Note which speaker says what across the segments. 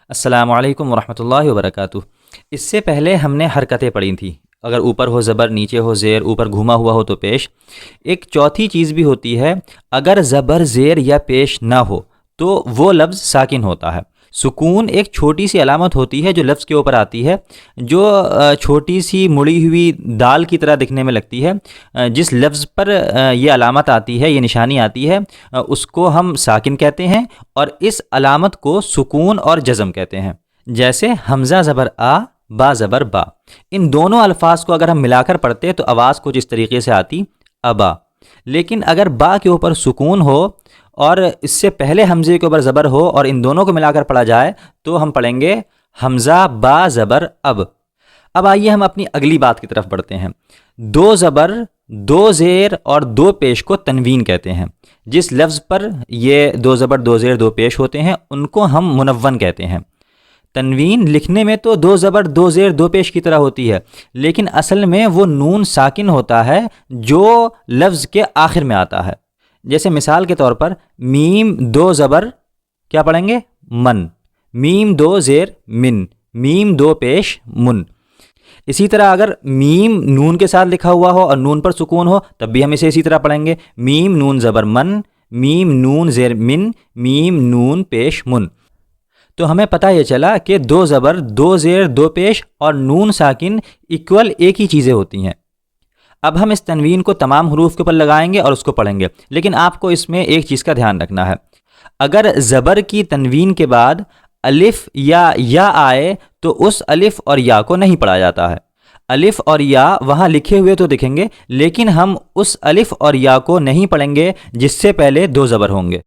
Speaker 1: السلام علیکم ورحمۃ اللہ وبرکاتہ۔ اس سے پہلے ہم نے حرکتیں پڑھی تھیں، اگر اوپر ہو زبر، نیچے ہو زیر، اوپر گھوما ہوا ہو تو پیش۔ ایک چوتھی چیز بھی ہوتی ہے، اگر زبر زیر یا پیش نہ ہو تو وہ لفظ ساکن ہوتا ہے۔ سکون ایک چھوٹی سی علامت ہوتی ہے جو لفظ کے اوپر آتی ہے، جو چھوٹی سی مڑی ہوئی دال کی طرح دکھنے میں لگتی ہے۔ جس لفظ پر یہ علامت آتی ہے، یہ نشانی آتی ہے، اس کو ہم ساکن کہتے ہیں، اور اس علامت کو سکون اور جزم کہتے ہیں۔ جیسے حمزہ زبر آ، با زبر با، ان دونوں الفاظ کو اگر ہم ملا کر پڑھتے تو آواز کچھ اس طریقے سے آتی ابا۔ لیکن اگر با کے اوپر سکون ہو اور اس سے پہلے حمزے کے اوپر زبر ہو اور ان دونوں کو ملا کر پڑھا جائے تو ہم پڑھیں گے حمزہ با زبر اب۔ اب آئیے ہم اپنی اگلی بات کی طرف بڑھتے ہیں۔ دو زبر، دو زیر اور دو پیش کو تنوین کہتے ہیں۔ جس لفظ پر یہ دو زبر، دو زیر، دو پیش ہوتے ہیں ان کو ہم منون کہتے ہیں۔ تنوین لکھنے میں تو دو زبر، دو زیر، دو پیش کی طرح ہوتی ہے، لیکن اصل میں وہ نون ساکن ہوتا ہے جو لفظ کے آخر میں آتا ہے۔ جیسے مثال کے طور پر میم دو زبر کیا پڑھیں گے؟ من، میم دو زیر من، میم دو پیش من۔ اسی طرح اگر میم نون کے ساتھ لکھا ہوا ہو اور نون پر سکون ہو تب بھی ہم اسے اسی طرح پڑھیں گے، میم نون زبر من، میم نون زیر من، میم نون پیش من۔ تو ہمیں پتہ یہ چلا کہ دو زبر، دو زیر، دو پیش اور نون ساکن ایکول ایک ہی چیزیں ہوتی ہیں۔ اب ہم اس تنوین کو تمام حروف کے اوپر لگائیں گے اور اس کو پڑھیں گے، لیکن آپ کو اس میں ایک چیز کا دھیان رکھنا ہے۔ اگر زبر کی تنوین کے بعد الف یا آئے تو اس الف اور یا کو نہیں پڑھا جاتا ہے۔ الف اور یا وہاں لکھے ہوئے تو دکھیں گے، لیکن ہم اس الف اور یا کو نہیں پڑھیں گے جس سے پہلے دو زبر ہوں گے۔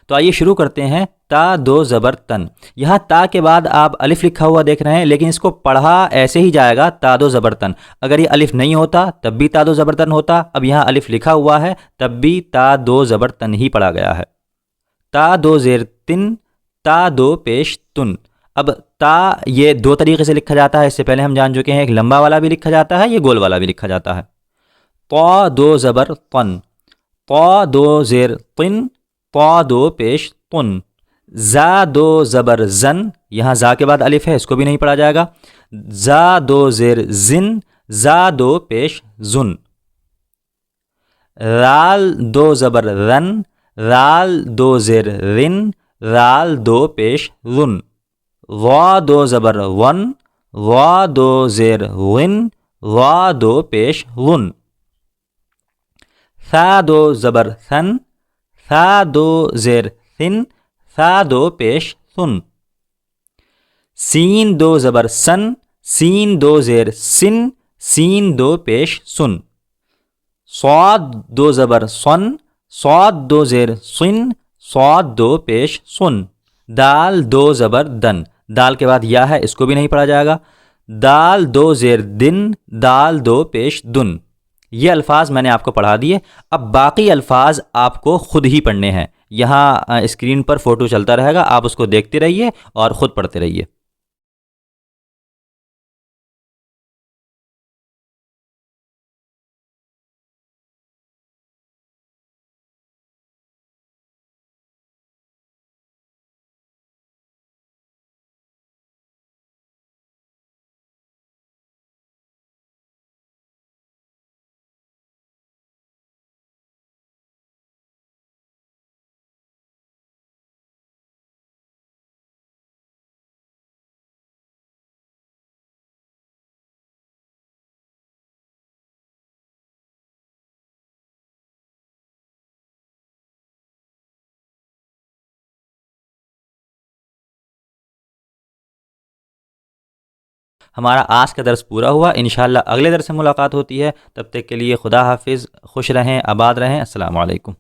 Speaker 1: تو آئیے شروع کرتے ہیں۔ تا دو زبر تن، یہاں تا کے بعد آپ الف لکھا ہوا دیکھ رہے ہیں، لیکن اس کو پڑھا ایسے ہی جائے گا تا دو زبر تن۔ اگر یہ الف نہیں ہوتا تب بھی تا دو زبر تن ہوتا، اب یہاں الف لکھا ہوا ہے تب بھی تا دو زبر تن ہی پڑھا گیا ہے۔ تا دو زیر تن، تا دو پیش تن۔ اب تا یہ دو طریقے سے لکھا جاتا ہے، اس سے پہلے ہم جان چکے ہیں، ایک لمبا والا بھی لکھا جاتا ہے، یہ گول والا بھی لکھا جاتا ہے۔ طا دو زبر طن، طا دو زیر طن، طا دو پیش طن۔ زا دو زبر زن، یہاں زا کے بعد الف ہے، اس کو بھی نہیں پڑھا جائے گا۔ زا دو زیر زن، زا دو پیش زن۔ رال دو زبر رن، رال دو زیر رن، رال دو پیش رن۔ وا دو زبر ون، وا دو زیر ون، وا دو پیش ون۔ ثا دو زبر ثن، ثا دو زیر ثن، ثا دو پیش ثن۔ سین دو زبر سن، سین دو زیر سن، سین دو پیش سن۔ صاد دو زبر صن، صاد دو زیر صن، صاد دو پیش صن۔ دال دو زبر دن، دال کے بعد یا ہے، اس کو بھی نہیں پڑھا جائے گا۔ دال دو زیر دن، دال دو پیش دن۔ یہ الفاظ میں نے آپ کو پڑھا دیے، اب باقی الفاظ آپ کو خود ہی پڑھنے ہیں۔ یہاں اسکرین پر فوٹو چلتا رہے گا، آپ اس کو دیکھتے رہیے اور خود پڑھتے رہیے۔ ہمارا آج کا درس پورا ہوا، انشاءاللہ اگلے درس سے ملاقات ہوتی ہے، تب تک کے لیے خدا حافظ، خوش رہیں، آباد رہیں، السلام علیکم۔